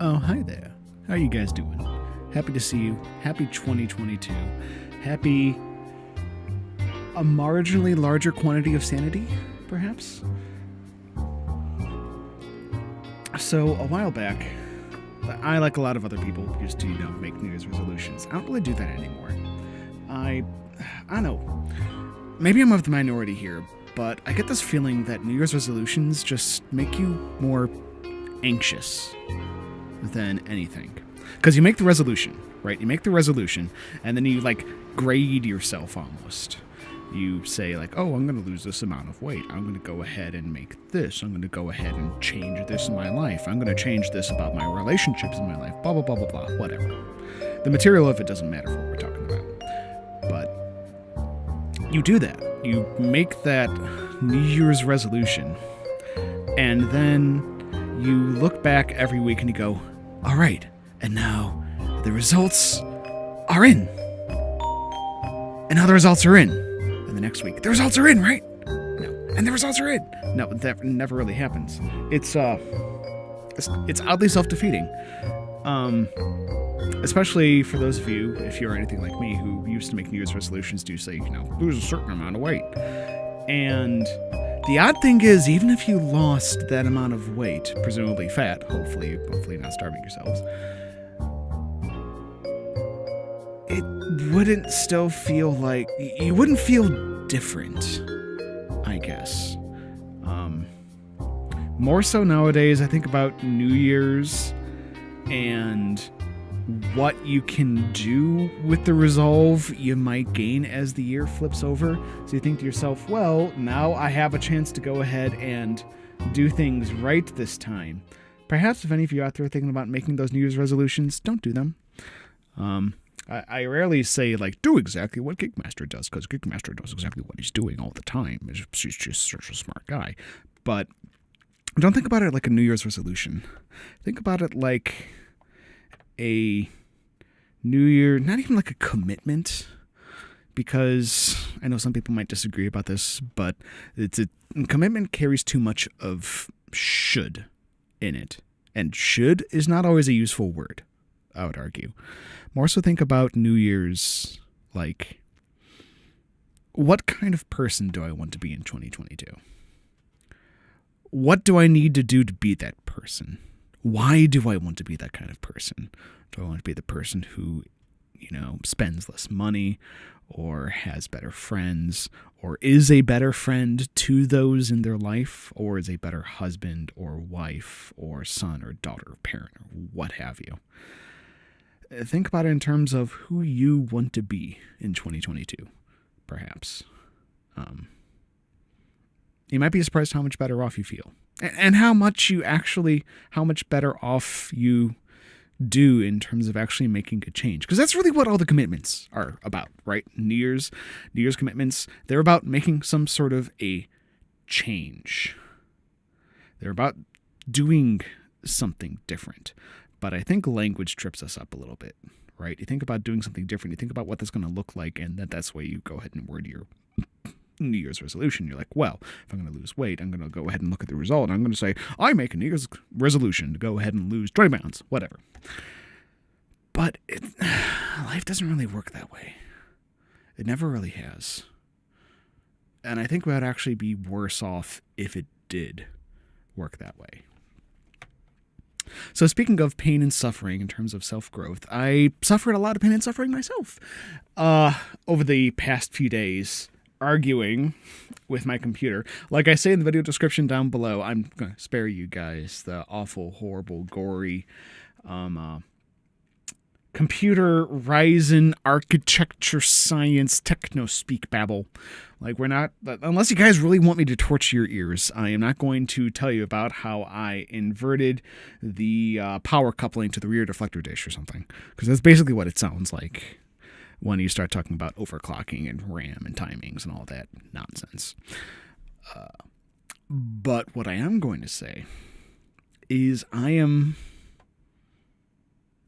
Oh, hi there. How are you guys doing? Happy to see you. Happy 2022. Happy a marginally larger quantity of sanity, perhaps? So, a while back, I, like a lot of other people, used to, make New Year's resolutions. I don't really do that anymore. I don't know. Maybe I'm of the minority here, but I get this feeling that New Year's resolutions just make you more anxious than anything. Because you make the resolution, right? You make the resolution, and then you, grade yourself almost. You say, oh, I'm going to lose this amount of weight. I'm going to go ahead and make this. I'm going to go ahead and change this in my life. I'm going to change this about my relationships in my life. Blah, blah, blah, blah, blah, whatever. The material of it doesn't matter for what we're talking about. But you do that. You make that New Year's resolution, and then you look back every week and you go, all right, and now the results are in. And now the results are in. And the next week, the results are in, right? No. And the results are in. No, that never really happens. It's oddly self-defeating. Especially for those of you, if you're anything like me, who used to make New Year's resolutions do say, lose a certain amount of weight. And the odd thing is, even if you lost that amount of weight, presumably fat, hopefully not starving yourselves, it wouldn't still feel like... You wouldn't feel different, I guess. More so nowadays, I think about New Year's and what you can do with the resolve you might gain as the year flips over. So you think to yourself, well, now I have a chance to go ahead and do things right this time. Perhaps if any of you out there are thinking about making those New Year's resolutions, don't do them. I rarely say, do exactly what Gigmaster does, because Gigmaster does exactly what he's doing all the time. He's just such a smart guy. But don't think about it like a New Year's resolution. Think about it like a New Year, not even like a commitment, because I know some people might disagree about this, but commitment carries too much of should in it. And should is not always a useful word, I would argue. More so think about New Year's like, what kind of person do I want to be in 2022? What do I need to do to be that person? Why do I want to be that kind of person? Do I want to be the person who, spends less money, or has better friends, or is a better friend to those in their life, or is a better husband or wife or son or daughter or parent or what have you? Think about it in terms of who you want to be in 2022, perhaps. You might be surprised how much better off you feel. And how much better off you do in terms of actually making a change. Because that's really what all the commitments are about, right? New Year's commitments, they're about making some sort of a change. They're about doing something different. But I think language trips us up a little bit, right? You think about doing something different. You think about what that's going to look like, and that's why you go ahead and word your New Year's resolution. You're like, well, if I'm going to lose weight, I'm going to go ahead and look at the result, and I'm going to say, I make a New Year's resolution to go ahead and lose 20 pounds, whatever. But life doesn't really work that way. It never really has. And I think we would actually be worse off if it did work that way. So speaking of pain and suffering in terms of self-growth, I suffered a lot of pain and suffering myself over the past few days, arguing with my computer. Like I say in the video description down below, I'm going to spare you guys the awful, horrible, gory computer Ryzen architecture science techno speak babble. We're not, unless you guys really want me to torture your ears, I am not going to tell you about how I inverted the power coupling to the rear deflector dish or something, because that's basically what it sounds like when you start talking about overclocking and RAM and timings and all that nonsense. But what I am going to say is I am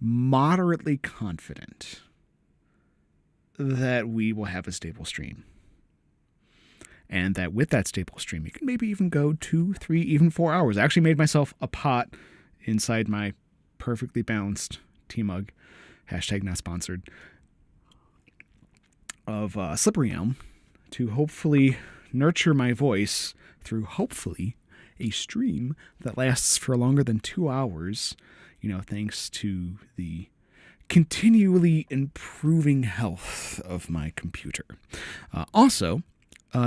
moderately confident that we will have a stable stream. And that with that stable stream, you can maybe even go 2, 3, even 4 hours. I actually made myself a pot inside my perfectly balanced tea mug, hashtag not sponsored, of Slippery Elm to hopefully nurture my voice through hopefully a stream that lasts for longer than 2 hours, thanks to the continually improving health of my computer. Also,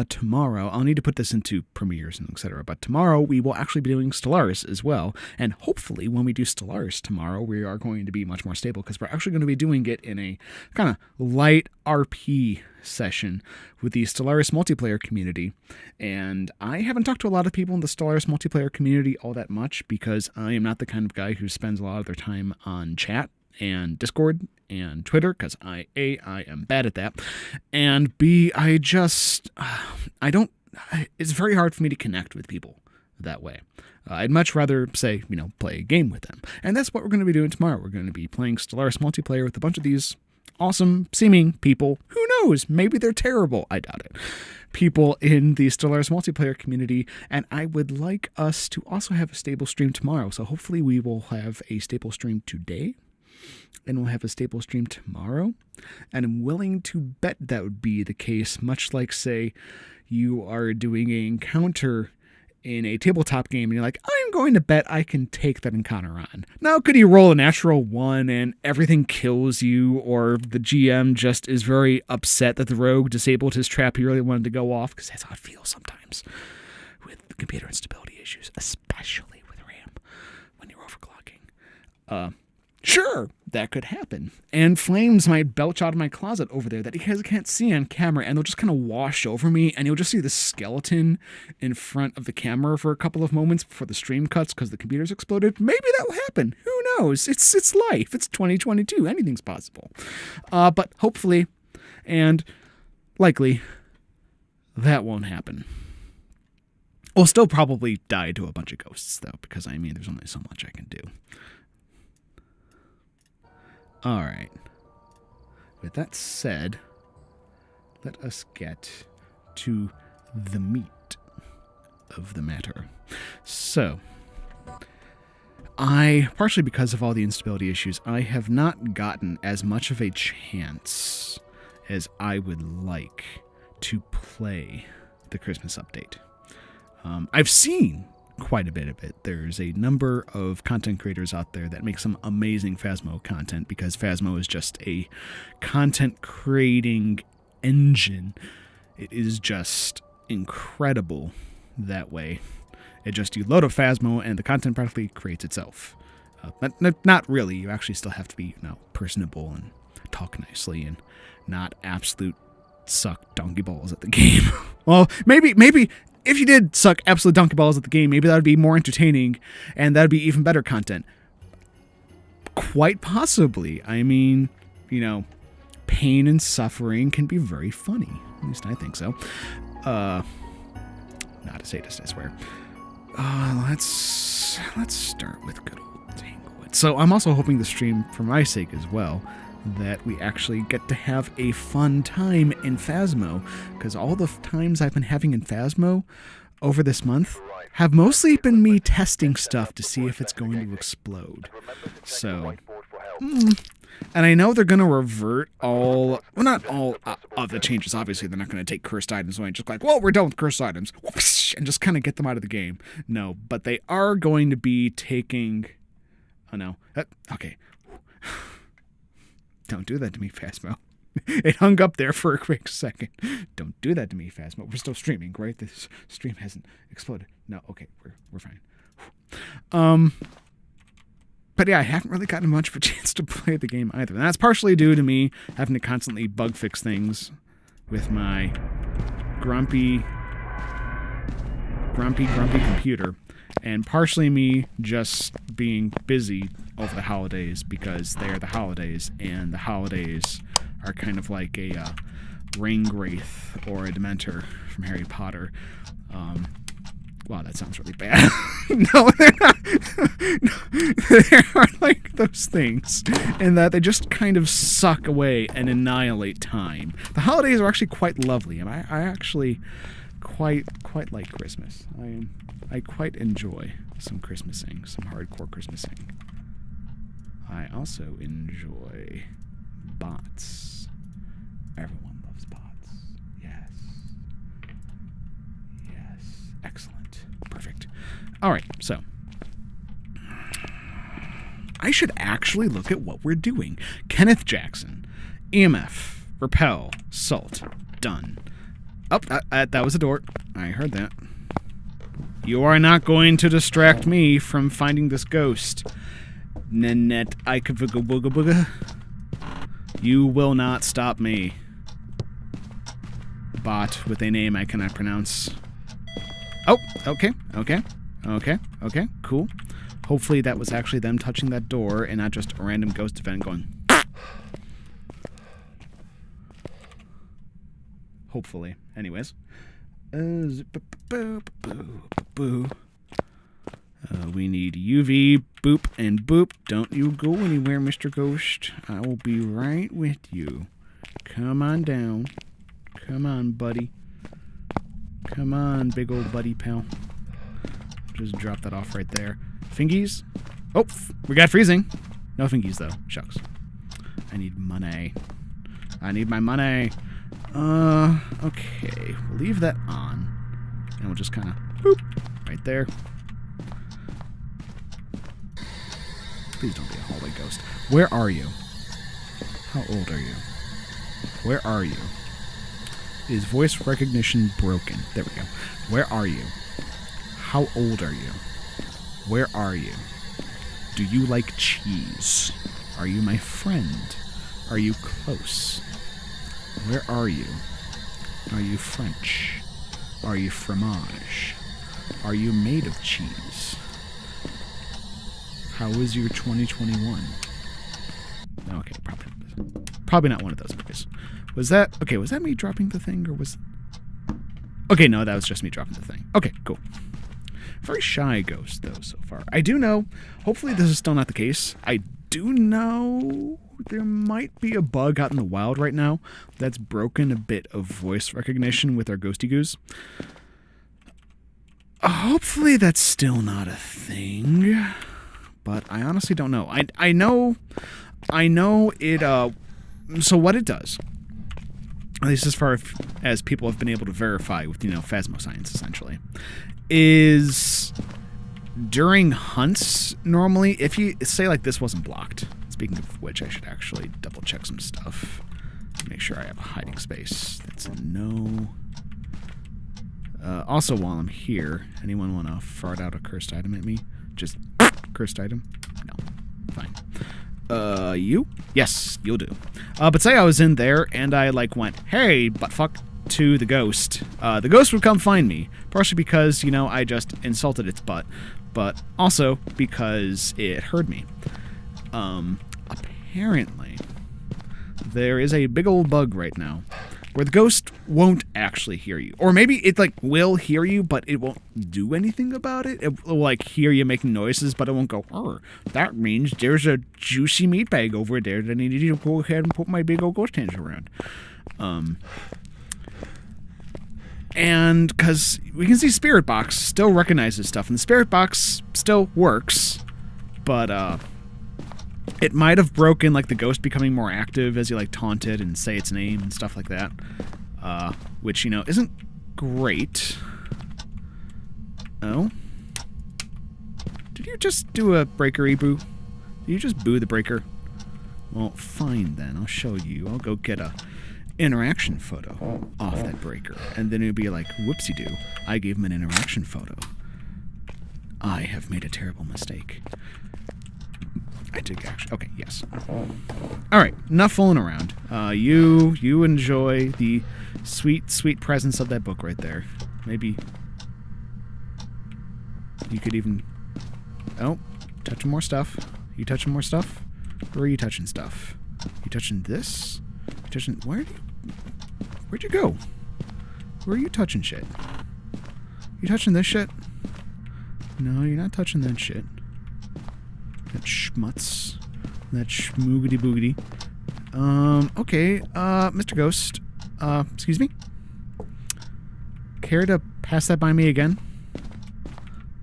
tomorrow, I'll need to put this into premieres and etc., but tomorrow we will actually be doing Stellaris as well, and hopefully when we do Stellaris tomorrow, we are going to be much more stable, because we're actually going to be doing it in a kind of light RP session with the Stellaris multiplayer community, and I haven't talked to a lot of people in the Stellaris multiplayer community all that much, because I am not the kind of guy who spends a lot of their time on chat and Discord and Twitter, because I am bad at that, and B, it's very hard for me to connect with people that way. I'd much rather say, play a game with them, and that's what we're going to be doing tomorrow. We're going to be playing Stellaris multiplayer with a bunch of these awesome seeming people. Who knows? Maybe they're terrible. I doubt it. People in the Stellaris multiplayer community, and I would like us to also have a stable stream tomorrow, so hopefully we will have a stable stream today, and we'll have a stable stream tomorrow, and I'm willing to bet that would be the case, much like, say, you are doing an encounter in a tabletop game, and you're like, I'm going to bet I can take that encounter on. Now, could you roll a natural 1 and everything kills you, or the GM just is very upset that the rogue disabled his trap he really wanted to go off, because that's how it feels sometimes with computer instability issues, especially with RAM, when you're overclocking. Sure, that could happen. And flames might belch out of my closet over there that you guys can't see on camera, and they'll just kind of wash over me, and you'll just see the skeleton in front of the camera for a couple of moments before the stream cuts because the computer's exploded. Maybe that'll happen. Who knows? It's life. It's 2022. Anything's possible. But hopefully, and likely, that won't happen. We'll still probably die to a bunch of ghosts, though, because, there's only so much I can do. All right. With that said, let us get to the meat of the matter. So, partially because of all the instability issues, I have not gotten as much of a chance as I would like to play the Christmas update. I've seen quite a bit of it. There's a number of content creators out there that make some amazing Phasmo content, because Phasmo is just a content creating engine. It is just incredible that way. You load up Phasmo and the content practically creates itself. But not really. You actually still have to be, personable and talk nicely and not absolute suck donkey balls at the game. Well, maybe if you did suck absolute donkey balls at the game, maybe that would be more entertaining, and that would be even better content. Quite possibly. Pain and suffering can be very funny. At least I think so. Not a sadist, I swear. Let's start with good old Tanglewood. So I'm also hoping the stream, for my sake as well, that we actually get to have a fun time in Phasmo, because all the times I've been having in Phasmo over this month have mostly been me testing stuff to see if it's going to explode. So, and I know they're going to revert not all of the changes, obviously. They're not going to take cursed items away and just we're done with cursed items, and just kind of get them out of the game. No, but they are going to be taking, okay. Don't do that to me, Phasmo. It hung up there for a quick second. Don't do that to me, Phasmo. We're still streaming, right? This stream hasn't exploded. No, okay, we're fine. But yeah, I haven't really gotten much of a chance to play the game either. And that's partially due to me having to constantly bug fix things with my grumpy computer. And partially me just being busy over the holidays, because they are the holidays, and the holidays are kind of like a ring wraith or a Dementor from Harry Potter. Wow, that sounds really bad. No, they're not. No, they are like those things, in that they just kind of suck away and annihilate time. The holidays are actually quite lovely, and I actually quite like Christmas. I quite enjoy some Christmasing, some hardcore Christmasing. I also enjoy bots. Everyone loves bots. Yes. Yes. Excellent. Perfect. All right, so I should actually look at what we're doing. Kenneth Jackson, EMF, repel, salt, done. Oh, that was a door. I heard that. You are not going to distract me from finding this ghost. Nanette Ikavuga Booga Booga. You will not stop me. Bot with a name I cannot pronounce. Oh, okay, cool. Hopefully that was actually them touching that door and not just a random ghost event going. Hopefully. Anyways. We need UV, boop, and boop. Don't you go anywhere, Mr. Ghost. I will be right with you. Come on down. Come on, buddy. Come on, big old buddy pal. Just drop that off right there. Fingies? Oh, we got freezing. No fingies, though. Shucks. I need money. I need my money. Okay. We'll leave that on. And we'll just kind of, boop, right there. Please don't be a hallway ghost. Where are you? How old are you? Where are you? Is voice recognition broken? There we go. Where are you? How old are you? Where are you? Do you like cheese? Are you my friend? Are you close? Where are you? Are you French? Are you fromage? Are you made of cheese? How is your 2021? Okay, probably not one of those movies. Was that me dropping the thing, or was... Okay, no, that was just me dropping the thing. Okay, cool. Very shy ghost, though, so far. I do know, hopefully this is still not the case, I do know there might be a bug out in the wild right now that's broken a bit of voice recognition with our ghosty goos. Hopefully that's still not a thing, but I honestly don't know. I know it, so what it does, at least as far as people have been able to verify with, Phasmoscience, essentially, is during hunts, normally, if you say, like, this wasn't blocked, speaking of which, I should actually double-check some stuff to make sure I have a hiding space. That's a no. Also, while I'm here, anyone want to fart out a cursed item at me? Just cursed item? No. Fine. You? Yes, you'll do. But say I was in there and I, went, hey, buttfuck, to the ghost. The ghost would come find me, partially because, I just insulted its butt, but also because it heard me. Apparently, there is a big old bug right now where the ghost won't actually hear you. Or maybe it, will hear you, but it won't do anything about it. It will, hear you making noises, but it won't go, that means there's a juicy meat bag over there that I need to go ahead and put my big old ghost hands around. And because we can see Spirit Box still recognizes stuff, and the Spirit Box still works, but, it might have broken, the ghost becoming more active as you, taunt it and say its name and stuff like that. Which, isn't great. Oh? Did you just do a breaker boo? Did you just boo the breaker? Well, fine then. I'll show you. I'll go get a interaction photo off that breaker. And then it'll be like, whoopsie-doo. I gave him an interaction photo. I have made a terrible mistake. I took action. Okay, yes. Alright, enough fooling around. You enjoy the sweet, sweet presence of that book right there. Maybe you could even... Oh, touching more stuff. You touching more stuff? Or are you touching stuff? You touching this? You touching... Where'd you go? Where are you touching shit? You touching this shit? No, you're not touching that shit. That schmutz. That schmoogity boogity. Okay, Mr. Ghost. Excuse me? Care to pass that by me again?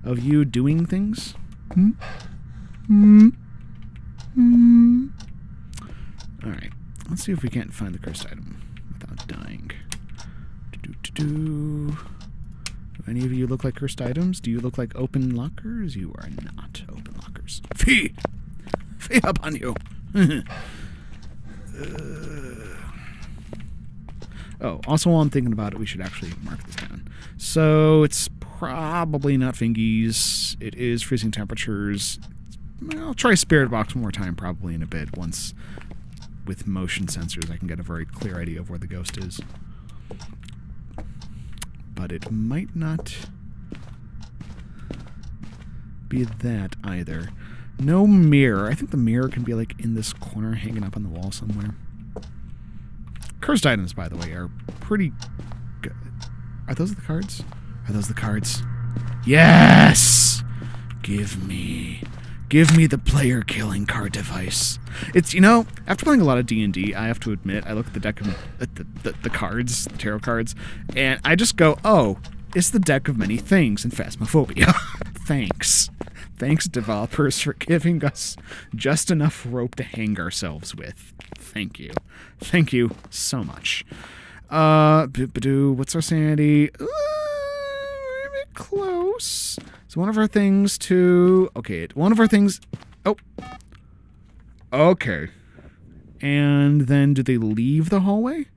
Of you doing things? Alright. Let's see if we can't find the cursed item without dying. Do any of you look like cursed items? Do you look like open lockers? You are not open lockers. Fee! Fee upon you! Oh, also while I'm thinking about it, we should actually mark this down. So it's probably not fingies. It is freezing temperatures. I'll try Spirit Box one more time probably in a bit. Once with motion sensors I can get a very clear idea of where the ghost is. But it might not be that either. No mirror. I think the mirror can be like in this corner hanging up on the wall somewhere. Cursed items, by the way, are pretty good. Are those the cards? Are those the cards? Yes! Give me the player-killing card device. It's, you know, after playing a lot of D&D, I have to admit, I look at the deck of the cards, the tarot cards, and I just go, oh, it's the deck of many things in Phasmophobia. Thanks. Thanks, developers, for giving us just enough rope to hang ourselves with. Thank you. Thank you so much. What's our sanity? We're a bit close. So one of our things to... Okay, one of our things... Oh. Okay. And then do they leave the hallway?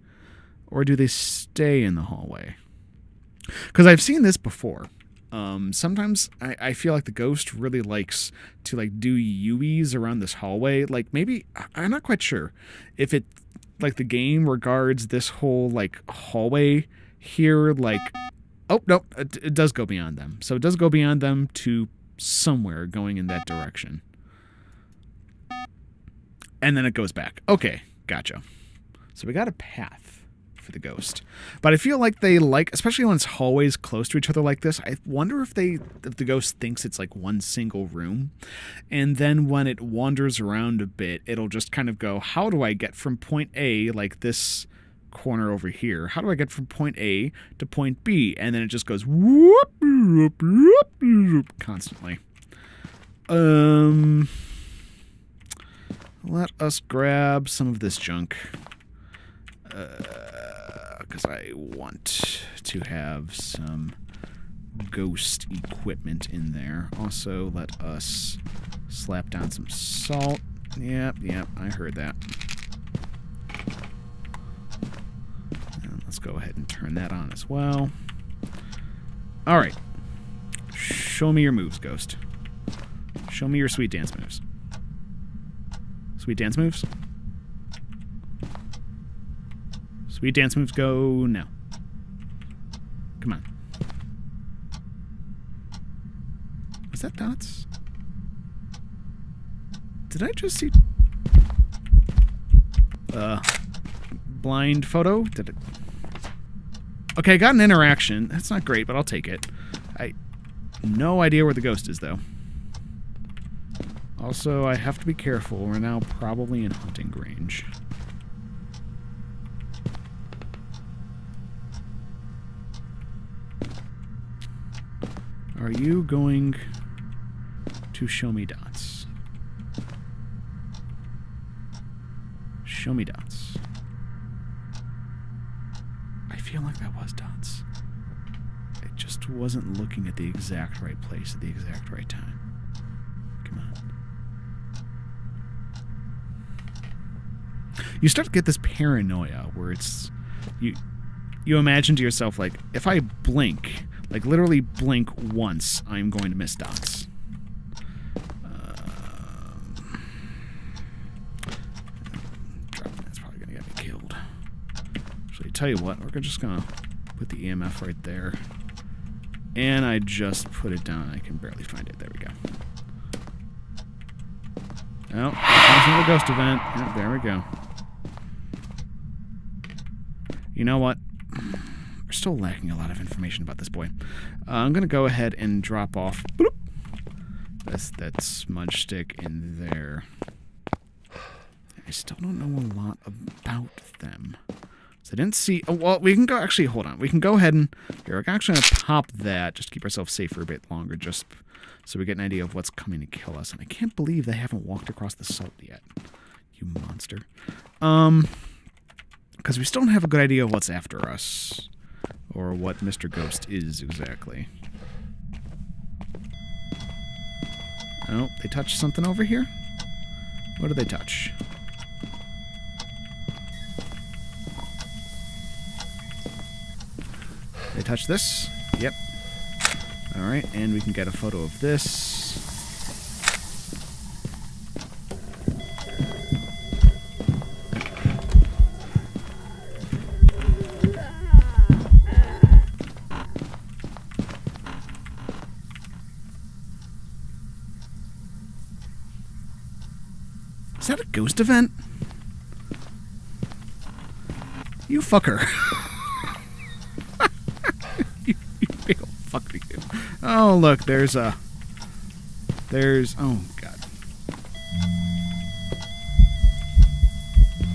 Or do they stay in the hallway? Because I've seen this before. Sometimes I feel like the ghost really likes to like do U-E's around this hallway. Like maybe, I'm not quite sure if it, like the game regards this whole like hallway here like, oh no, it does go beyond them. So it does go beyond them to somewhere going in that direction. And then it goes back. Okay, gotcha. So we got a path for the ghost. But I feel like they like, especially when it's hallways close to each other like this, I wonder if the ghost thinks it's like one single room. And then when it wanders around a bit, it'll just kind of go, how do I get from point A, like this corner over here, how do I get from point A to point B? And then it just goes whoop, whoop, whoop, whoop, constantly. Let us grab some of this junk. Because I want to have some ghost equipment in there. Also, let us slap down some salt. Yep, I heard that. And let's go ahead and turn that on as well. Alright. Show me your moves, ghost. Show me your sweet dance moves. Sweet dance moves? Sweet dance moves go now. Come on. Was that dots? Did I just see... blind photo? Did it... Okay, I got an interaction. That's not great, but I'll take it. No idea where the ghost is, though. Also, I have to be careful. We're now probably in hunting range. Are you going to show me dots? Show me dots. I feel like that was dots. I just wasn't looking at the exact right place at the exact right time. Come on. You start to get this paranoia where it's... You imagine to yourself, like, if I blink... Like, literally blink once, I'm going to miss dots. Dropping that's probably going to get me killed. Actually, tell you what, we're just going to put the EMF right there. And I just put it down. I can barely find it. There we go. Oh, there's another ghost event. Yep, there we go. You know what? We're still lacking a lot of information about this boy. I'm going to go ahead and drop off that smudge stick in there. I still don't know a lot about them. So I didn't see... Oh, well, we can go... Actually, hold on. We can go ahead and... Here, we're actually going to pop that. Just to keep ourselves safe for a bit longer. Just so we get an idea of what's coming to kill us. And I can't believe they haven't walked across the salt yet. You monster. Because we still don't have a good idea of what's after us. Or what Mr. Ghost is exactly. Oh, they touched something over here? What did they touch? They touched this? Yep. Alright, and we can get a photo of this. Is that a ghost event? You fucker. you big old fucker, you. Oh, look, there's, oh, God.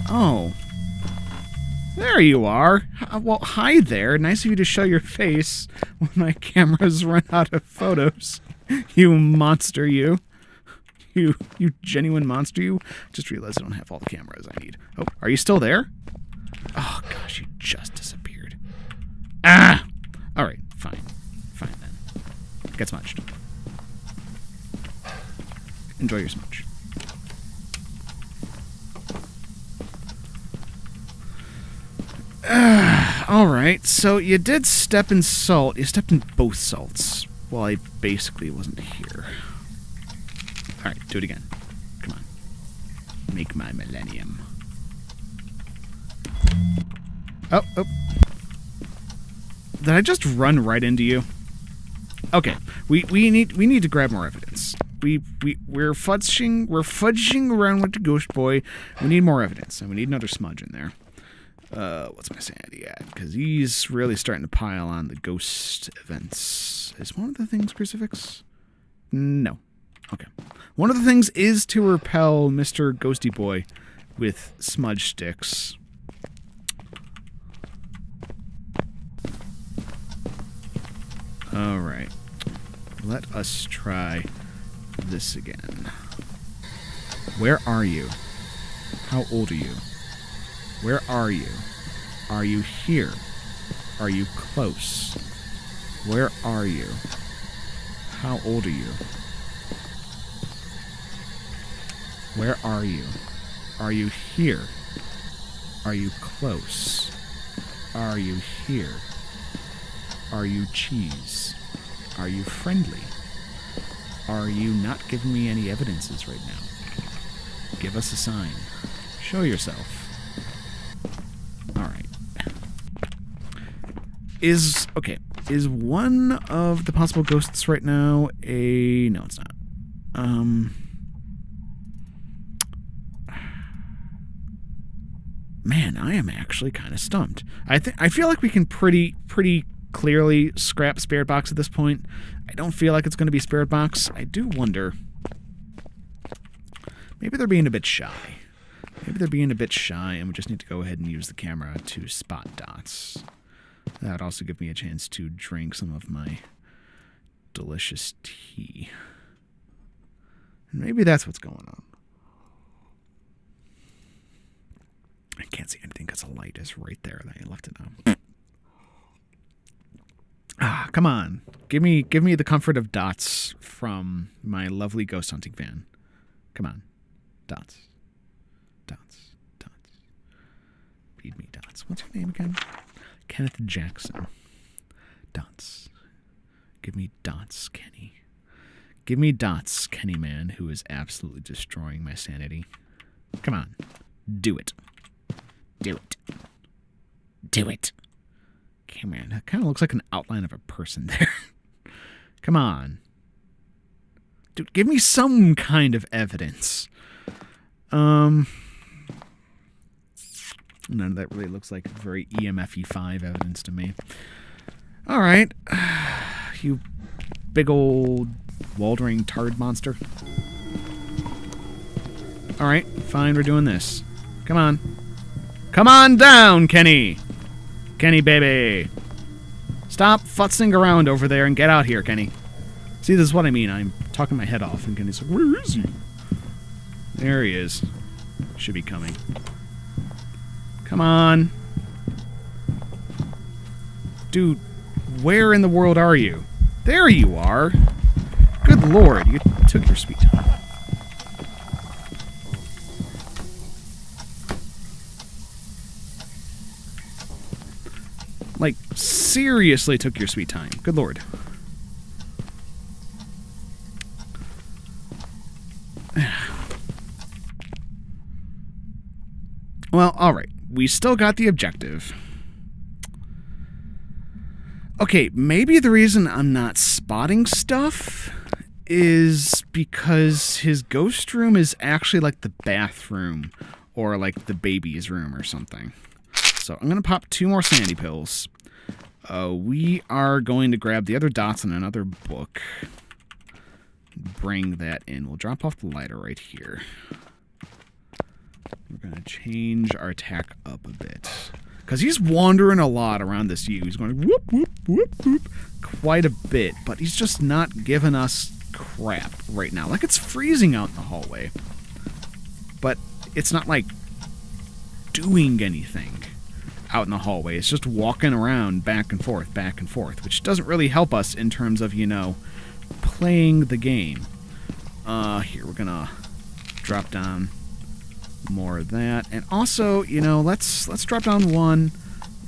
Oh. There you are. Well, hi there. Nice of you to show your face when my cameras run out of photos. You monster, you. You genuine monster, you. Just realized I don't have all the cameras I need. Oh, are you still there? Oh, gosh, you just disappeared. Ah! Alright, fine. Fine, then. Get smudged. Enjoy your smudge. Alright, so you did step in salt. You stepped in both salts while I basically wasn't here. Alright, do it again. Come on. Make my millennium. Oh. Did I just run right into you? Okay, we need to grab more evidence. We're fudging around with the ghost boy. We need more evidence, and we need another smudge in there. What's my sanity at? Because he's really starting to pile on the ghost events. Is one of the things crucifix? No. Okay. One of the things is to repel Mr. Ghosty Boy with smudge sticks. Alright. Let us try this again. Where are you? How old are you? Where are you? Are you here? Are you close? Where are you? How old are you? Where are you? Are you here? Are you close? Are you here? Are you cheese? Are you friendly? Are you not giving me any evidences right now? Give us a sign. Show yourself. Alright. Is one of the possible ghosts right now a... No, it's not. Man, I am actually kind of stumped. I feel like we can pretty clearly scrap Spirit Box at this point. I don't feel like it's going to be Spirit Box. I do wonder. Maybe they're being a bit shy. Maybe they're being a bit shy, and we just need to go ahead and use the camera to spot dots. That would also give me a chance to drink some of my delicious tea. And maybe that's what's going on. I can't see anything because the light is right there. I left it on. Ah, come on. Give me the comfort of dots from my lovely ghost hunting van. Come on. Dots. Feed me dots. What's your name again? Kenneth Jackson. Dots. Give me dots, Kenny. Give me dots, Kenny man, who is absolutely destroying my sanity. Come on. Do it. Do it. Do it. Okay, man. That kind of looks like an outline of a person there. Come on. Dude, give me some kind of evidence. None of that really looks like very EMF-y5 evidence to me. Alright. You big old waldering tard monster. Alright, fine, we're doing this. Come on. Come on down, Kenny! Kenny, baby! Stop futzing around over there and get out here, Kenny. See, this is what I mean. I'm talking my head off, and Kenny's like, where is he? There he is. Should be coming. Come on. Dude, where in the world are you? There you are. Good lord, you took your sweet time. Like, seriously took your sweet time. Good lord. Well, alright. We still got the objective. Okay, maybe the reason I'm not spotting stuff is because his ghost room is actually like the bathroom or like the baby's room or something. So I'm going to pop 2 more sanity pills. We are going to grab the other dots in another book. Bring that in. We'll drop off the lighter right here. We're going to change our attack up a bit. Because he's wandering a lot around this U. He's going whoop, whoop, whoop, whoop quite a bit. But he's just not giving us crap right now. Like, it's freezing out in the hallway. But it's not, like, doing anything out in the hallway. It's just walking around back and forth, which doesn't really help us in terms of, you know, playing the game. Here, we're gonna drop down more of that. And also, you know, let's drop down 1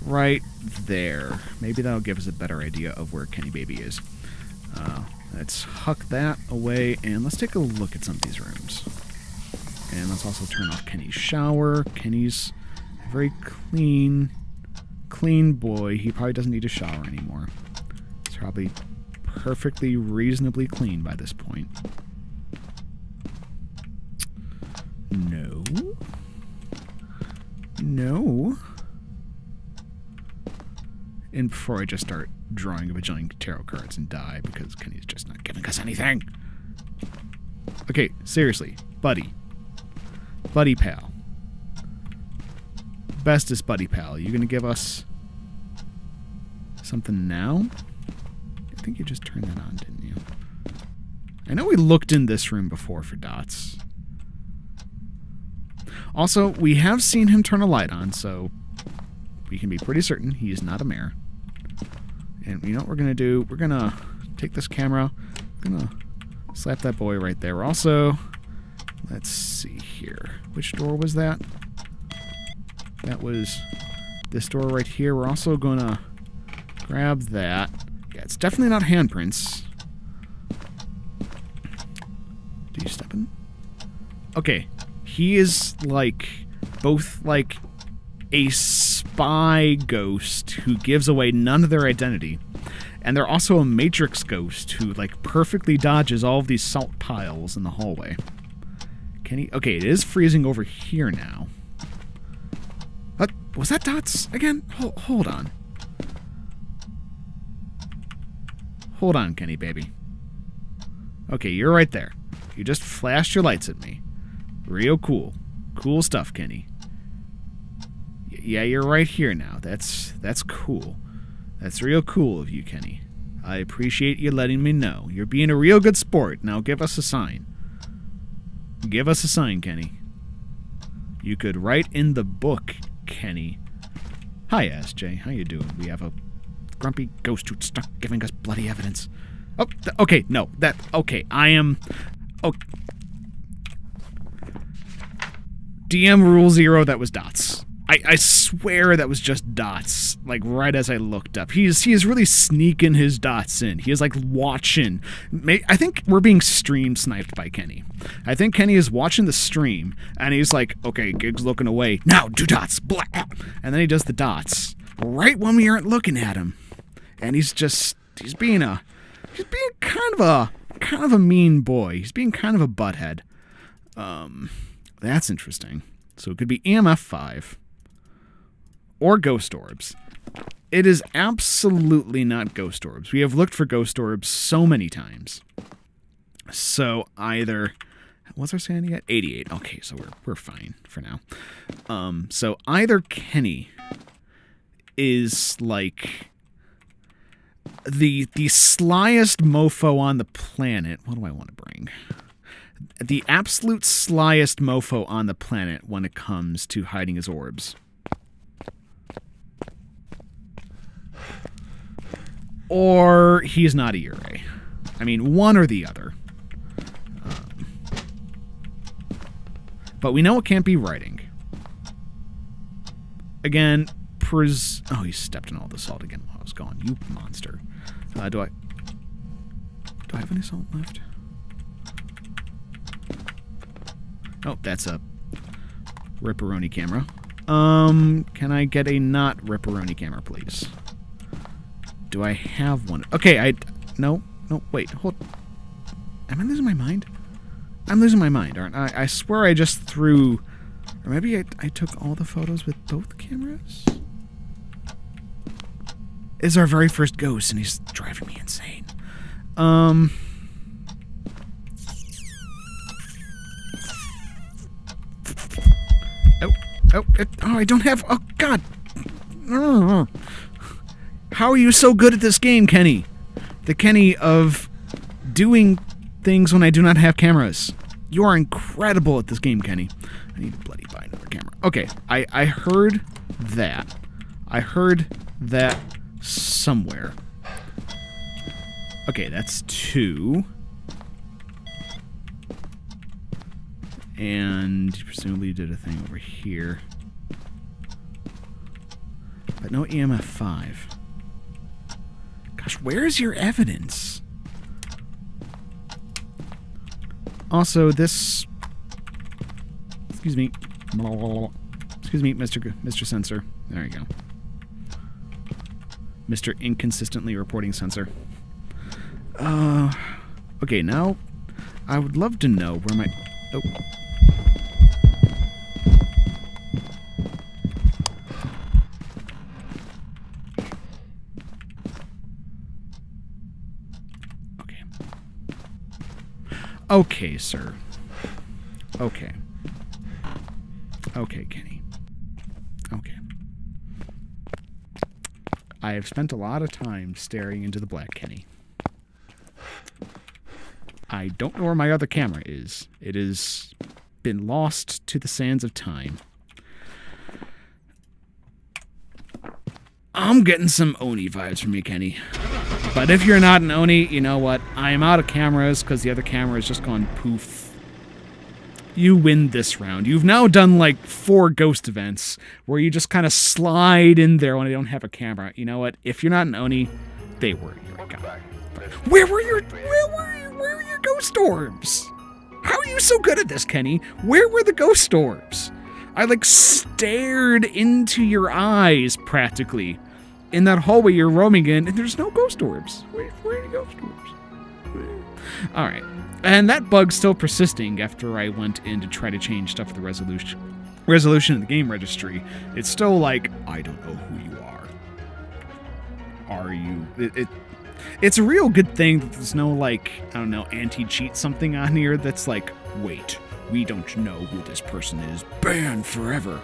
right there. Maybe that'll give us a better idea of where Kenny Baby is. Let's huck that away, and let's take a look at some of these rooms. And let's also turn off Kenny's shower. Kenny's a very clean boy. He probably doesn't need a shower anymore. He's probably perfectly reasonably clean by this point. No. No. And before I just start drawing a bajillion tarot cards and die because Kenny's just not giving us anything. Okay, seriously. Buddy. Buddy pal. Bestest buddy pal. You gonna give us something now? I think you just turned that on, didn't you? I know we looked in this room before for dots. Also, we have seen him turn a light on, so we can be pretty certain he is not a mare. And you know what we're going to do? We're going to take this camera. We're going to slap that boy right there. We're also... Let's see here. Which door was that? That was this door right here. We're also going to grab that. Yeah, it's definitely not handprints. Do you step in? Okay. He is, like, both, like, a spy ghost who gives away none of their identity. And they're also a matrix ghost who, like, perfectly dodges all of these salt piles in the hallway. Can he? Okay, it is freezing over here now. What? Was that dots again? Hold on. Hold on, Kenny baby. Okay, you're right there. You just flashed your lights at me. Real cool. Cool stuff, Kenny. Yeah, you're right here now. That's cool. That's real cool of you, Kenny. I appreciate you letting me know. You're being a real good sport. Now give us a sign. Give us a sign, Kenny. You could write in the book, Kenny. Hi, SJ. How you doing? We have a grumpy ghost who's stuck giving us bloody evidence. Oh, okay, no. Okay, I am... Oh... DM Rule 0, that was dots. I swear that was just dots, like, right as I looked up. He is really sneaking his dots in. He is, like, watching. I think we're being stream sniped by Kenny. I think Kenny is watching the stream, and he's like, okay, Gig's looking away. Now, do dots. Blah. And then he does the dots right when we aren't looking at him. And he's being kind of a mean boy. He's being kind of a butthead. That's interesting. So it could be EMF 5 or ghost orbs. It is absolutely not ghost orbs. We have looked for ghost orbs so many times. So either... What's our sanity at? 88. Okay, so we're fine for now. So either Kenny is like... the slyest mofo on the planet. What do I want to bring? The absolute slyest mofo on the planet when it comes to hiding his orbs. Or he's not a Yurei. I mean, one or the other. But we know it can't be writing. Again, oh, he stepped in all the salt again while I was gone. You monster. Do I have any salt left? Oh, that's a Ripperoni camera. Can I get a not Ripperoni camera, please? Do I have one? Okay, no, wait, hold. Am I losing my mind? I'm losing my mind, aren't I? I swear I just threw, or maybe I took all the photos with both cameras? This is our very first ghost, and he's driving me insane. Oh, I don't have, oh, God. How are you so good at this game, Kenny? The Kenny of doing things when I do not have cameras. You are incredible at this game, Kenny. I need to bloody buy another camera. Okay, I heard that. I heard that somewhere. Okay, that's 2. And presumably you did a thing over here. But no EMF 5. Gosh, where is your evidence? Also, this... Excuse me. Excuse me, Mr. Sensor. There you go. Mr. Inconsistently Reporting Sensor. Okay, now I would love to know where my... Oh. Okay. Okay, sir. Okay. Okay, Kenny. Okay. I have spent a lot of time staring into the black, Kenny. I don't know where my other camera is. It has been lost to the sands of time. I'm getting some Oni vibes from you, Kenny. But if you're not an Oni, you know what? I am out of cameras because the other camera has just gone poof. You win this round. You've now done like 4 ghost events where you just kind of slide in there when I don't have a camera. You know what? If you're not an Oni, they were your guy. Where were your ghost orbs? How are you so good at this, Kenny? Where were the ghost orbs? I like stared into your eyes practically in that hallway you're roaming in, and there's no ghost orbs. Where are the ghost orbs? All right. And that bug's still persisting after I went in to try to change stuff with the resolution in the game registry. It's still like, I don't know who you are. Are you... It's a real good thing that there's no, like, I don't know, anti-cheat something on here that's like, wait, we don't know who this person is. Banned forever.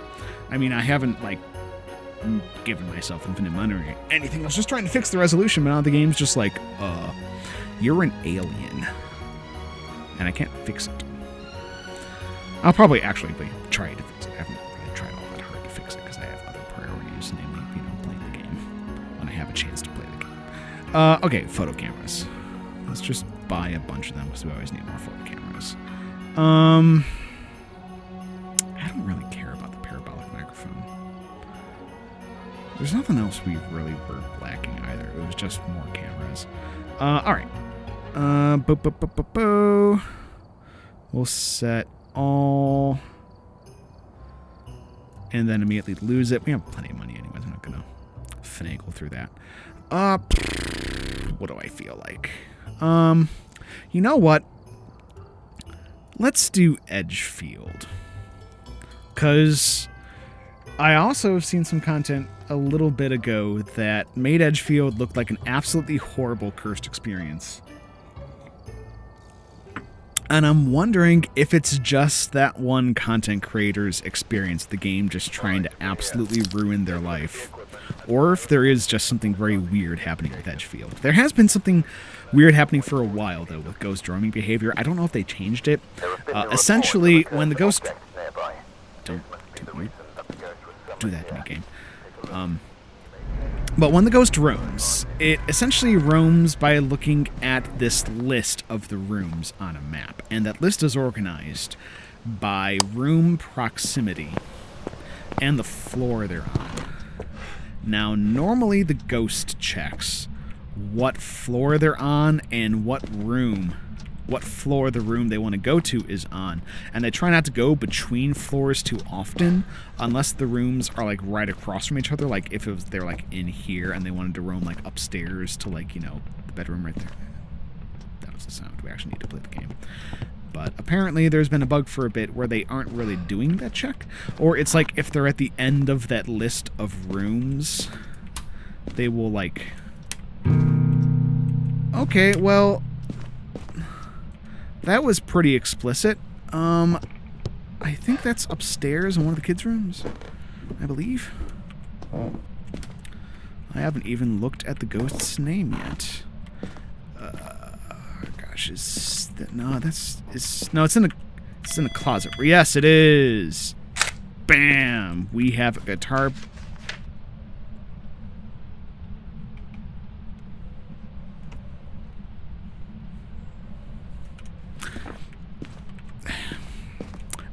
I mean, I haven't, like, given myself infinite money or anything. I was just trying to fix the resolution, but now the game's just like, you're an alien. And I can't fix it. I'll probably actually try to fix it. I haven't really tried all that hard to fix it because I have other priorities, namely, playing the game when I have a chance to play the game. Okay, photo cameras. Let's just buy a bunch of them because we always need more photo cameras. I don't really care about the parabolic microphone. There's nothing else we really were lacking either. It was just more cameras. All right. We'll set all, and then immediately lose it. We have plenty of money anyways. I'm not gonna finagle through that. What do I feel like? You know what? Let's do Edgefield, because I also have seen some content a little bit ago that made Edgefield look like an absolutely horrible cursed experience. And I'm wondering if it's just that one content creator's experience, the game just trying to absolutely ruin their life, or if there is just something very weird happening with Edgefield. There has been something weird happening for a while, though, with ghost roaming behavior. I don't know if they changed it. Essentially, when the ghost... Don't do that to me, game. But when the ghost roams, it essentially roams by looking at this list of the rooms on a map. And that list is organized by room proximity and the floor they're on. Now, normally the ghost checks what floor they're on and what floor the room they want to go to is on. And they try not to go between floors too often unless the rooms are, like, right across from each other. Like, if they're, like, in here and they wanted to roam, like, upstairs to, like, you know, the bedroom right there. That was the sound. We actually need to play the game. But apparently there's been a bug for a bit where they aren't really doing that check. Or it's like if they're at the end of that list of rooms, they will, like... Okay, well... That was pretty explicit. I think that's upstairs in one of the kids' rooms, I believe. I haven't even looked at the ghost's name yet. Gosh, is that... No, no, it's in the closet. Yes, it is. Bam! We have a guitar...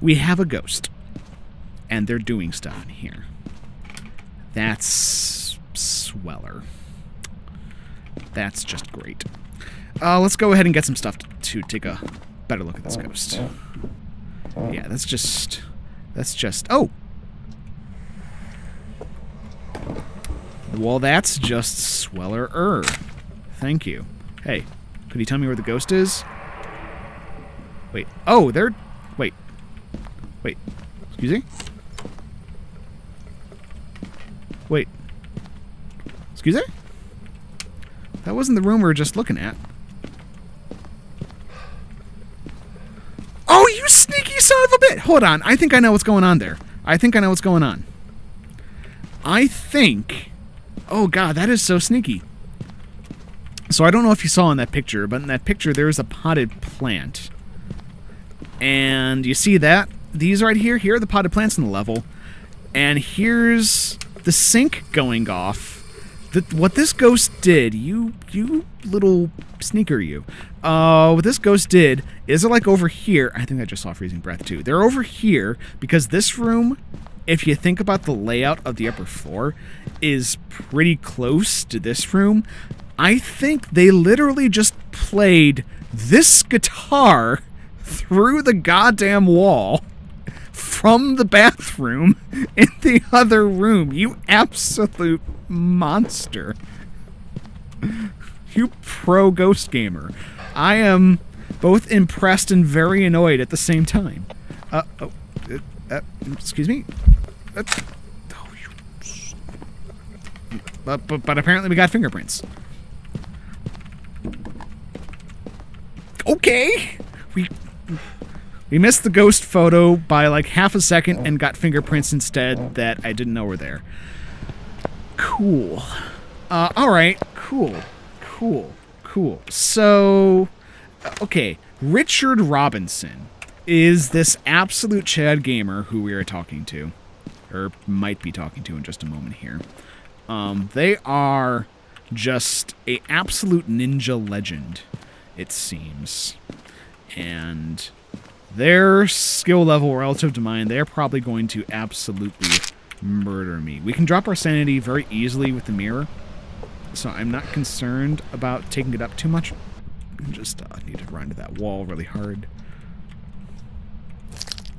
We have a ghost, and they're doing stuff in here. That's sweller. That's just great. Let's go ahead and get some stuff to take a better look at this ghost. Yeah, that's just... Oh! Well, that's just sweller-er. Thank you. Hey, could you tell me where the ghost is? Wait. Oh, they're... Wait. Excuse me? Wait. Excuse me? That wasn't the room we were just looking at. Oh, you sneaky son of a bit! Hold on. I think I know what's going on there. I think... Oh, God, that is so sneaky. So I don't know if you saw in that picture, but in that picture there's a potted plant. And you see that? These right here, here are the potted plants in the level. And here's the sink going off. What this ghost did, you little sneaker you. What this ghost did is they're like over here. I think I just saw freezing breath too. They're over here because this room, if you think about the layout of the upper floor, is pretty close to this room. I think they literally just played this guitar through the goddamn wall from the bathroom in the other room. You absolute monster. You pro ghost gamer. I am both impressed and very annoyed at the same time. Excuse me? But apparently we got fingerprints. Okay! We missed the ghost photo by like half a second and got fingerprints instead that I didn't know were there. Cool. Alright. Cool. So, okay. Richard Robinson is this absolute Chad gamer who we are talking to. Or might be talking to in just a moment here. They are just a absolute ninja legend, it seems. And their skill level relative to mine, they're probably going to absolutely murder me. We can drop our sanity very easily with the mirror, so I'm not concerned about taking it up too much. I just need to run to that wall really hard.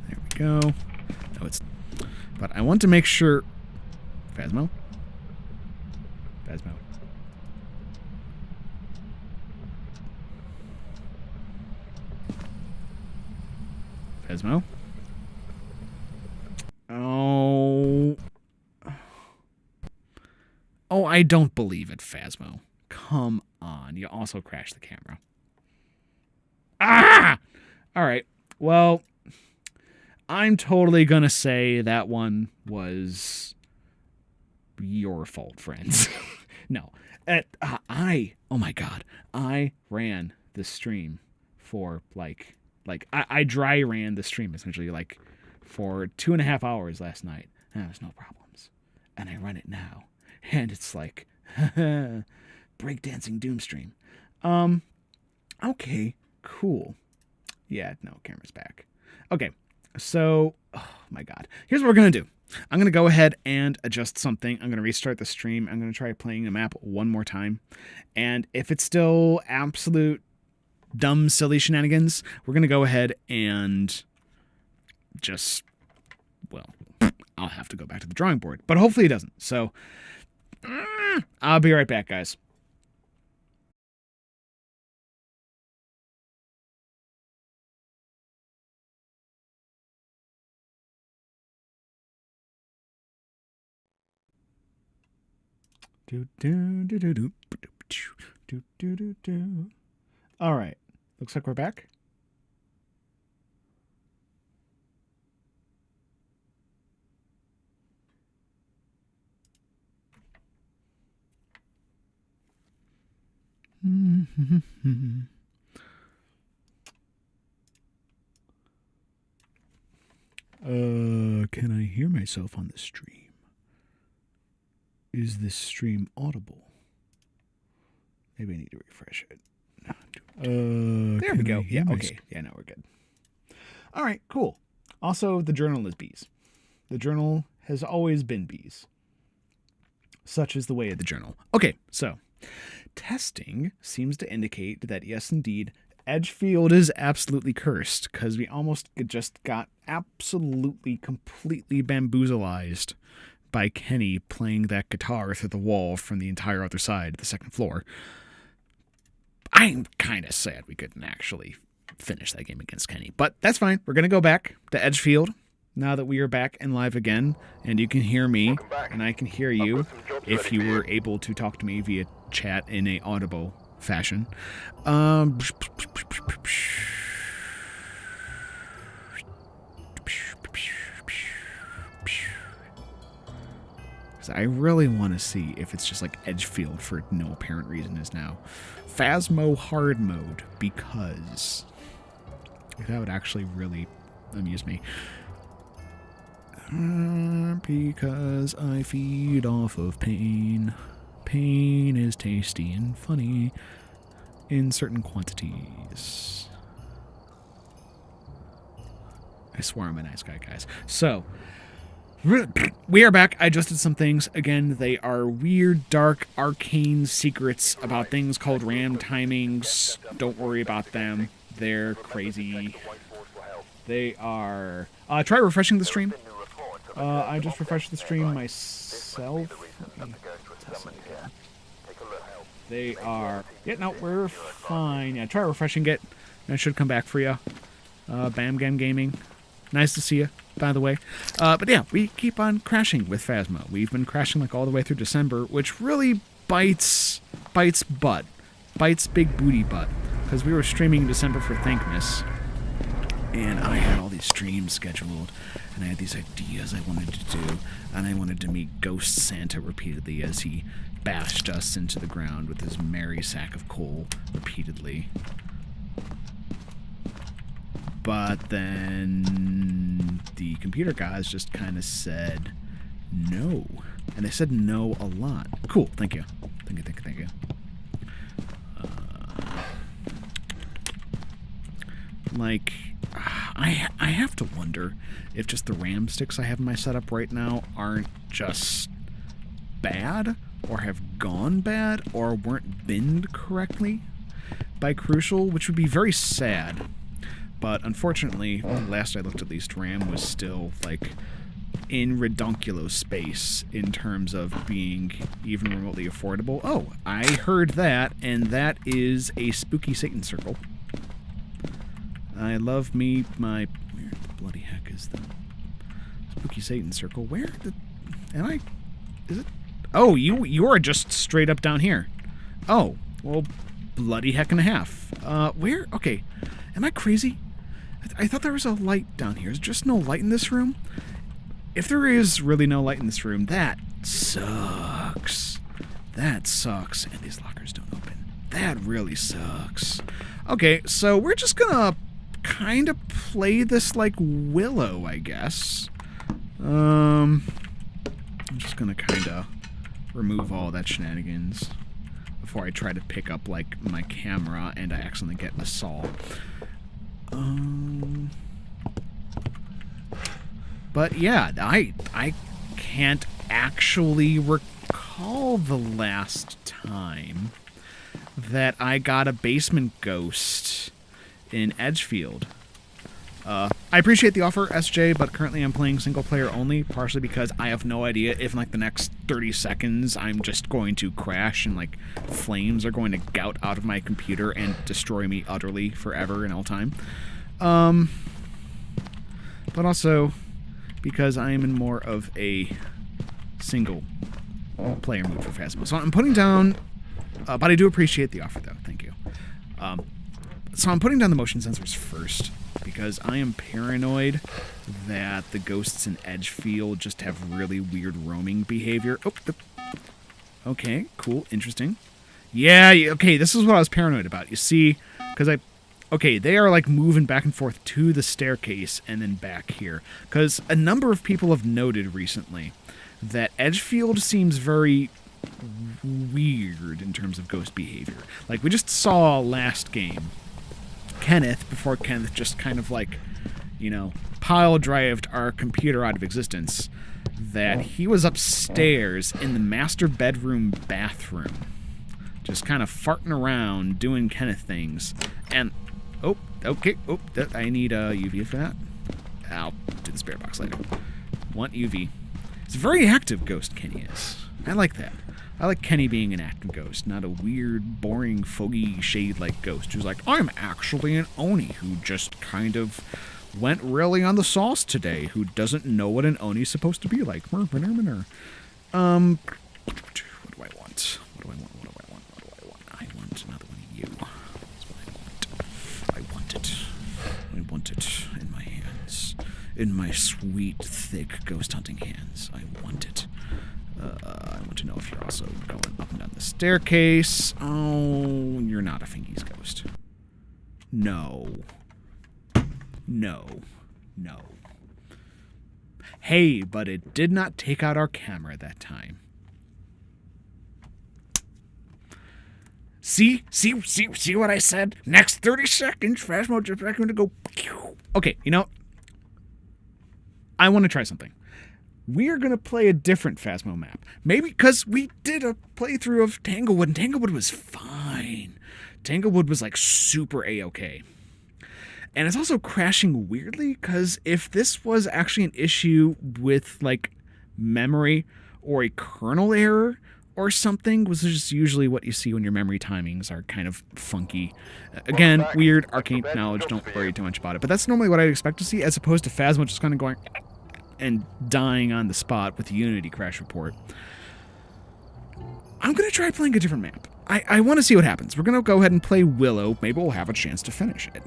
There we go. No, it's... But I want to make sure... Phasmo? Phasmo? Oh. Oh, I don't believe it, Phasmo. Come on. You also crashed the camera. Ah! Alright. Well, I'm totally gonna say that one was your fault, friends. No. Oh my God. I ran the stream for I dry ran the stream essentially for 2.5 hours last night. And there's no problems. And I run it now. And it's like, breakdancing doom stream. Okay, cool. Yeah, no, camera's back. Okay, so, oh my God. Here's what we're going to do. I'm going to go ahead and adjust something. I'm going to restart the stream. I'm going to try playing the map one more time. And if it's still absolute dumb, silly shenanigans, we're going to go ahead and just, well, I'll have to go back to the drawing board. But hopefully it doesn't. So, I'll be right back, guys. All right. Looks like we're back. Can I hear myself on the stream? Is this stream audible? Maybe I need to refresh it. There we go. Yeah, okay. Yeah, no, we're good. All right, cool. Also, the journal is bees. The journal has always been bees. Such is the way of the journal. Okay, so testing seems to indicate that, yes, indeed, Edgefield is absolutely cursed because we almost just got absolutely, completely bamboozled by Kenny playing that guitar through the wall from the entire other side of the second floor. I'm kind of sad we couldn't actually finish that game against Kenny, but that's fine. We're going to go back to Edgefield now that we are back and live again, and you can hear me, and I can hear you if you were able to talk to me via chat in a audible fashion. I really want to see if it's just like Edgefield for no apparent reason is now Phasmo hard mode, because that would actually really amuse me. Because I feed off of pain. Pain is tasty and funny in certain quantities. I swear I'm a nice guy, guys. So, we are back. I adjusted some things. Again, they are weird, dark, arcane secrets about things called RAM timings. Don't worry about them. They're crazy. They are... try refreshing the stream. I just refreshed the stream myself. They are... Yeah, no, we're fine. Yeah, try refreshing it. That should come back for you. Bam Gam Gaming. Nice to see you, by the way. But yeah, we keep on crashing with Phasmo. We've been crashing like all the way through December, which really bites butt. Bites big booty butt. Because we were streaming in December for Thankmas. And I had all these streams scheduled. And I had these ideas I wanted to do. And I wanted to meet Ghost Santa repeatedly as he bashed us into the ground with his merry sack of coal repeatedly. But then the computer guys just kind of said no. And they said no a lot. Cool, thank you. Thank you. I have to wonder if just the RAM sticks I have in my setup right now aren't just bad, or have gone bad, or weren't binned correctly by Crucial, which would be very sad. But unfortunately, last I looked at least, RAM was still, in redonkulo space in terms of being even remotely affordable. Oh, I heard that, and that is a spooky Satan circle. I love me my... Where the bloody heck is the spooky Satan circle? Where the... Am I... Is it... Oh, you are just straight up down here. Oh, well, bloody heck and a half. Where? Okay. Am I crazy? I thought there was a light down here. Is there just no light in this room? If there is really no light in this room, that sucks. That sucks. And these lockers don't open. That really sucks. Okay, so we're just gonna kind of play this like Willow, I guess. I'm just gonna kind of remove all that shenanigans before I try to pick up like my camera and I accidentally get a saw. But yeah, I can't actually recall the last time that I got a basement ghost in Edgefield. I appreciate the offer, SJ, but currently I'm playing single player only, partially because I have no idea if in like the next 30 seconds I'm just going to crash and like flames are going to gout out of my computer and destroy me utterly forever and all time. But also because I am in more of a single player mood for Phasmo. So I'm putting down, but I do appreciate the offer though, thank you. So I'm putting down the motion sensors first, because I am paranoid that the ghosts in Edgefield just have really weird roaming behavior. Oh, okay, cool, interesting. Yeah, okay, this is what I was paranoid about. You see, because okay, they are like moving back and forth to the staircase and then back here. Because a number of people have noted recently that Edgefield seems very weird in terms of ghost behavior. Like, we just saw last game Kenneth, before Kenneth just kind of like, you know, pile-drived our computer out of existence, that he was upstairs in the master bedroom bathroom, just kind of farting around, doing Kenneth things, and, oh, okay, oh, I need a UV for that. I'll do the spirit box later. Want UV. It's a very active ghost, Kenny is. I like that. I like Kenny being an active ghost, not a weird, boring, foggy, shade-like ghost who's like, I'm actually an Oni who just kind of went really on the sauce today, who doesn't know what an Oni's supposed to be like. What do I want? What do I want? I want another one of you. That's what I want. I want it. I want it in my hands. In my sweet, thick ghost hunting hands. I want it. I want to know if you're also going up and down the staircase. Oh, you're not a Fingy's ghost. No. No. No. Hey, but it did not take out our camera that time. See what I said? Next 30 seconds, Phasmo just going to go. Okay, you know, I want to try something. We're going to play a different Phasmo map. Maybe because we did a playthrough of Tanglewood, and Tanglewood was fine. Tanglewood was, like, super A-okay. And it's also crashing weirdly, because if this was actually an issue with, like, memory or a kernel error or something, which is just usually what you see when your memory timings are kind of funky. Again, weird, arcane knowledge, don't worry too much about it. But that's normally what I'd expect to see, as opposed to Phasmo just kind of going and dying on the spot with the Unity crash report. I'm going to try playing a different map. I want to see what happens. We're going to go ahead and play Willow. Maybe we'll have a chance to finish it.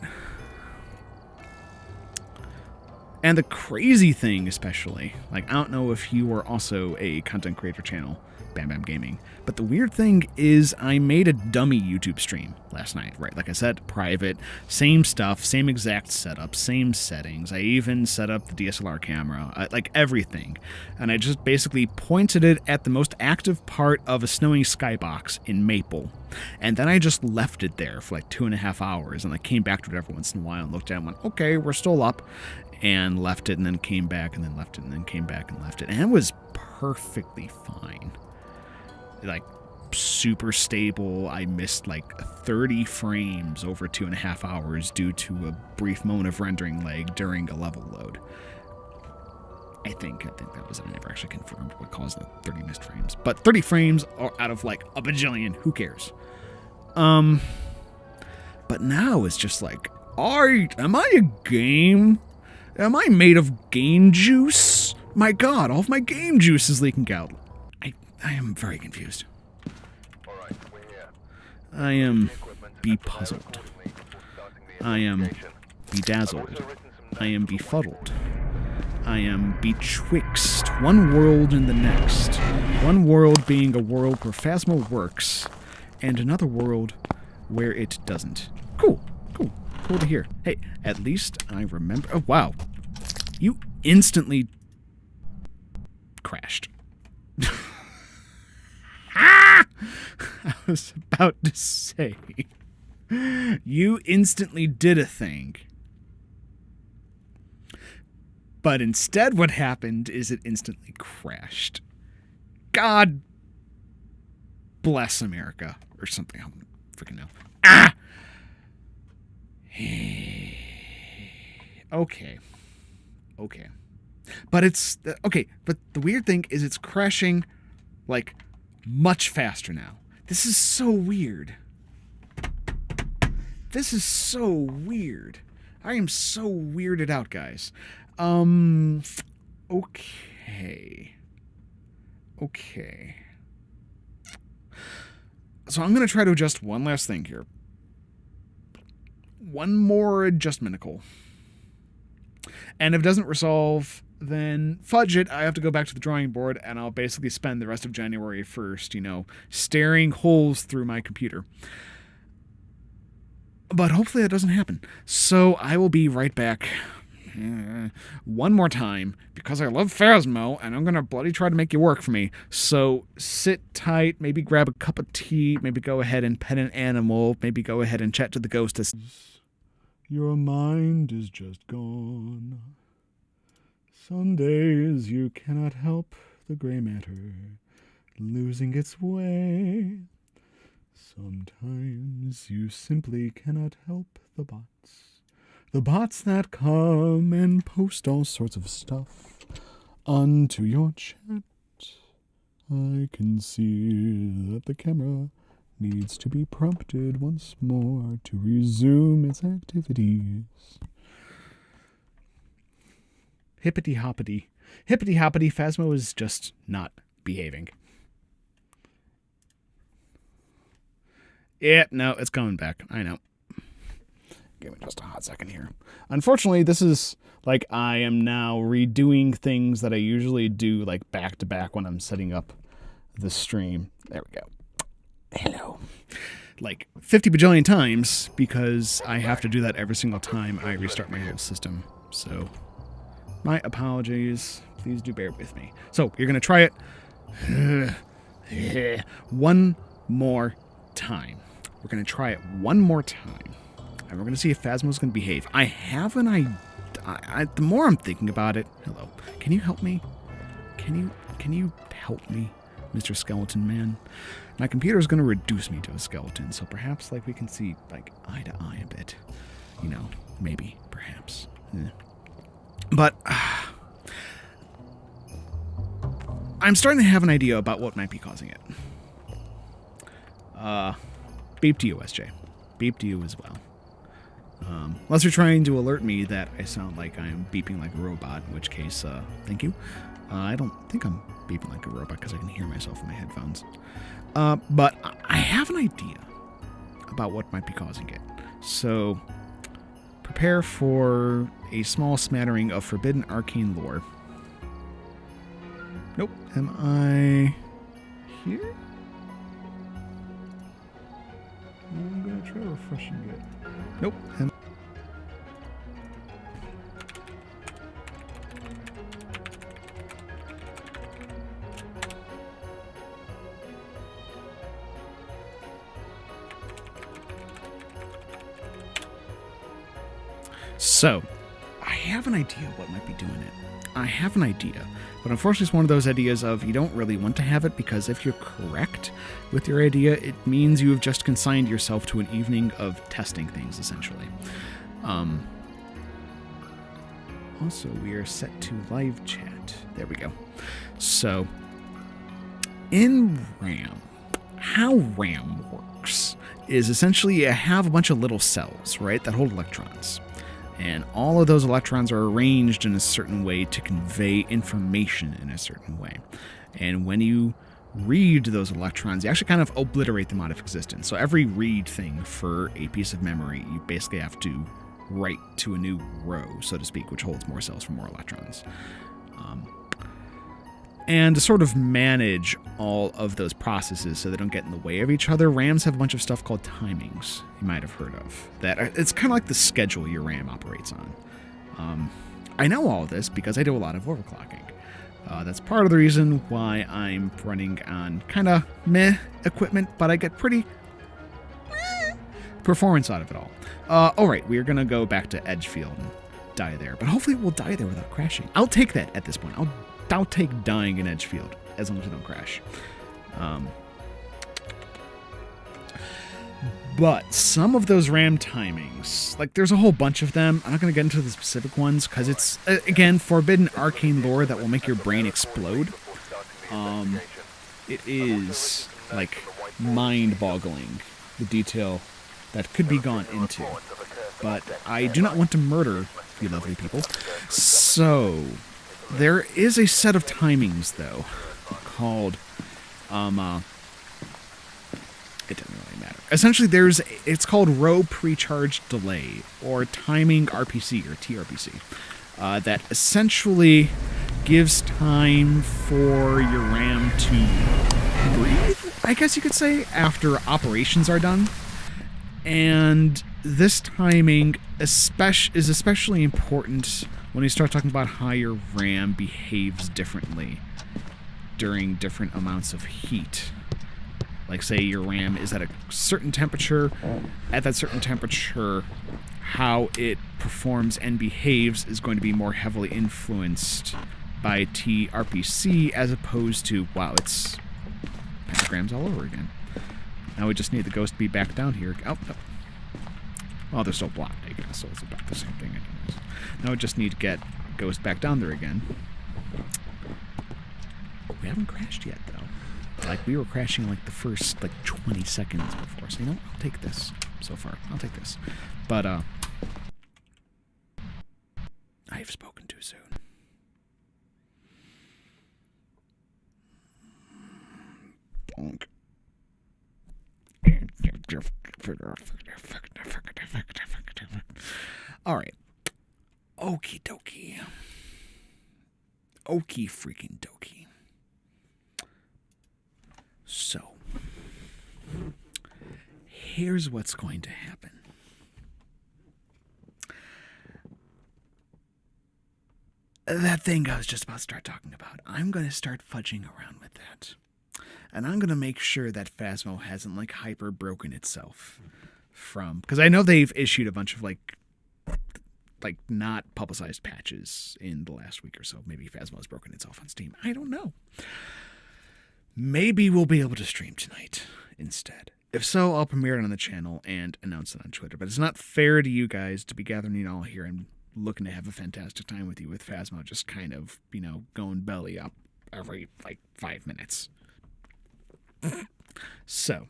And the crazy thing, especially, like, I don't know if you were also a content creator channel, Bam Bam Gaming, but the weird thing is I made a dummy YouTube stream last night, right? Like I said, private, same stuff, same exact setup, same settings. I even set up the DSLR camera, like everything. And I just basically pointed it at the most active part of a snowing skybox in Maple. And then I just left it there for like 2.5 hours, and I came back to it every once in a while and looked at it and went, okay, we're still up, and left it, and then came back, and then left it, and then came back and left it. And it was perfectly fine. Like, super stable. I missed like 30 frames over 2.5 hours due to a brief moment of rendering lag during a level load. I think that was it. I never actually confirmed what caused the 30 missed frames. But 30 frames out of like a bajillion, who cares? But now it's just like, am I a game? Am I made of game juice? My god, all of my game juice is leaking out. I am very confused. I am bepuzzled. I am bedazzled. I am befuddled. I am betwixt one world and the next. One world being a world where Phasmo works, and another world where it doesn't. Cool to hear. Hey, at least I remember... Oh, wow. You instantly crashed. I was about to say... You instantly did a thing. But instead what happened is it instantly crashed. God bless America. Or something. I don't freaking know. Ah! Okay. But it's... Okay, but the weird thing is it's crashing, like, much faster now. This is so weird. This is so weird. I am so weirded out, guys. Okay. So I'm going to try to adjust one last thing here. One more adjustmenticle. And if it doesn't resolve, then fudge it. I have to go back to the drawing board, and I'll basically spend the rest of January 1st, staring holes through my computer. But hopefully that doesn't happen. So I will be right back one more time because I love Phasmo and I'm going to bloody try to make you work for me. So sit tight, maybe grab a cup of tea, maybe go ahead and pet an animal, maybe go ahead and chat to the ghostess. Your mind is just gone. Some days you cannot help the gray matter losing its way. Sometimes you simply cannot help the bots. The bots that come and post all sorts of stuff onto your chat. I can see that the camera needs to be prompted once more to resume its activities. Hippity-hoppity. Hippity-hoppity, Phasmo is just not behaving. Yeah, no, it's coming back. I know. Give me just a hot second here. Unfortunately, this is like I am now redoing things that I usually do like back to back when I'm setting up the stream. There we go. Hello. Like 50 bajillion times because I have to do that every single time I restart my whole system. So my apologies. Please do bear with me. So you're going to try it one more time. We're going to try it one more time. And we're going to see if Phasmo's going to behave. I have an idea. The more I'm thinking about it... Hello. Can you help me? Can you help me, Mr. Skeleton Man? My computer is going to reduce me to a skeleton, so perhaps like we can see like eye to eye a bit. Maybe, perhaps. But I'm starting to have an idea about what might be causing it. Beep to you, SJ. Beep to you as well. Unless you're trying to alert me that I sound like I'm beeping like a robot, in which case, thank you. I don't think I'm beeping like a robot because I can hear myself in my headphones. But I have an idea about what might be causing it. So, prepare for a small smattering of forbidden arcane lore. Nope. Am I here? I'm going to try refreshing it. Nope. So, I have an idea what might be doing it. I have an idea, but unfortunately it's one of those ideas of you don't really want to have it because if you're correct with your idea, it means you have just consigned yourself to an evening of testing things, essentially. Also, we are set to live chat. There we go. So, in RAM, how RAM works is essentially you have a bunch of little cells, right, that hold electrons. And all of those electrons are arranged in a certain way to convey information in a certain way. And when you read those electrons, you actually kind of obliterate them out of existence. So every read thing for a piece of memory, you basically have to write to a new row, so to speak, which holds more cells for more electrons. And to sort of manage all of those processes so they don't get in the way of each other, RAMs have a bunch of stuff called timings you might have heard of. That it's kind of like the schedule your RAM operates on. I know all of this because I do a lot of overclocking. That's part of the reason why I'm running on kind of meh equipment, but I get pretty performance out of it all. Alright, we are going to go back to Edgefield and die there, but hopefully we'll die there without crashing. I'll take that at this point. I'll take dying in Edgefield as long as I don't crash. But some of those RAM timings, like there's a whole bunch of them. I'm not going to get into the specific ones because it's, again, forbidden arcane lore that will make your brain explode. It is, like, mind-boggling, the detail that could be gone into. But I do not want to murder you lovely people. So, there is a set of timings, though, called, it doesn't really matter. Essentially, it's called row precharge delay, or timing RPC, or TRPC, that essentially gives time for your RAM to breathe, I guess you could say, after operations are done. And this timing is especially important when you start talking about how your RAM behaves differently during different amounts of heat. Like, say your RAM is at a certain temperature. At that certain temperature, how it performs and behaves is going to be more heavily influenced by TRPC as opposed to, wow, it's pentagrams all over again. Now we just need the ghost to be back down here. Oh, no. Well, they're still blocked, I guess, so it's about the same thing anyways. Now we just need to get ghost back down there again. We haven't crashed yet, though. Like, we were crashing, like, the first, like, 20 seconds before. So, you know, I'll take this so far. I'll take this. But, I have spoken too soon. Bonk. Alright. Okie dokie. Okie freaking dokie. So, here's what's going to happen. That thing I was just about to start talking about, I'm going to start fudging around with that. And I'm going to make sure that Phasmo hasn't, like, hyper broken itself from... Because I know they've issued a bunch of, like, not publicized patches in the last week or so. Maybe Phasmo has broken itself on Steam. I don't know. Maybe we'll be able to stream tonight instead. If so, I'll premiere it on the channel and announce it on Twitter. But it's not fair to you guys to be gathering it all here and looking to have a fantastic time with you with Phasmo just kind of, you know, going belly up every, like, 5 minutes. So,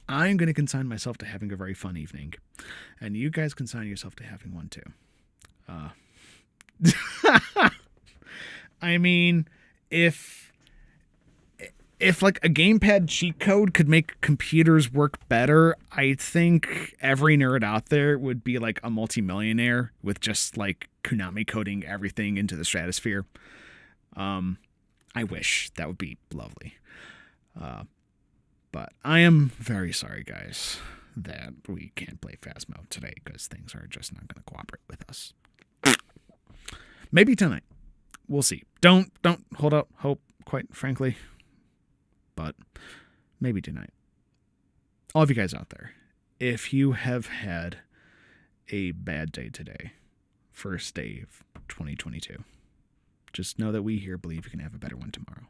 I'm going to consign myself to having a very fun evening. And you guys consign yourself to having one too. I mean, if like a gamepad cheat code could make computers work better, I think every nerd out there would be like a multimillionaire with just like Konami coding everything into the stratosphere. I wish that would be lovely. But I am very sorry, guys, that we can't play Phasmo today because things are just not going to cooperate with us. Maybe tonight. We'll see. Don't hold up hope, quite frankly. But maybe tonight. All of you guys out there, if you have had a bad day today, first day of 2022, just know that we here believe you can have a better one tomorrow.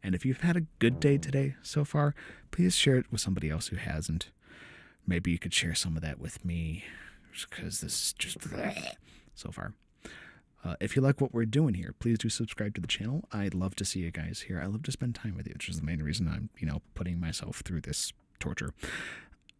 And if you've had a good day today so far, please share it with somebody else who hasn't. Maybe you could share some of that with me, because this is just so far. If you like what we're doing here, please do subscribe to the channel. I'd love to see you guys here. I love to spend time with you, which is the main reason I'm, putting myself through this torture.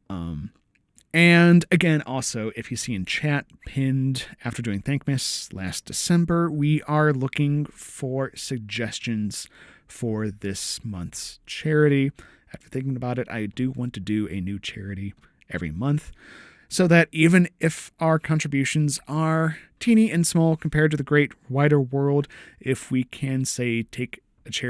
And again, also, if you see in chat, pinned after doing Thankmas last December, we are looking for suggestions for this month's charity. After thinking about it, I do want to do a new charity every month. so that even if our contributions are teeny and small compared to the great wider world, if we can, say, take a chair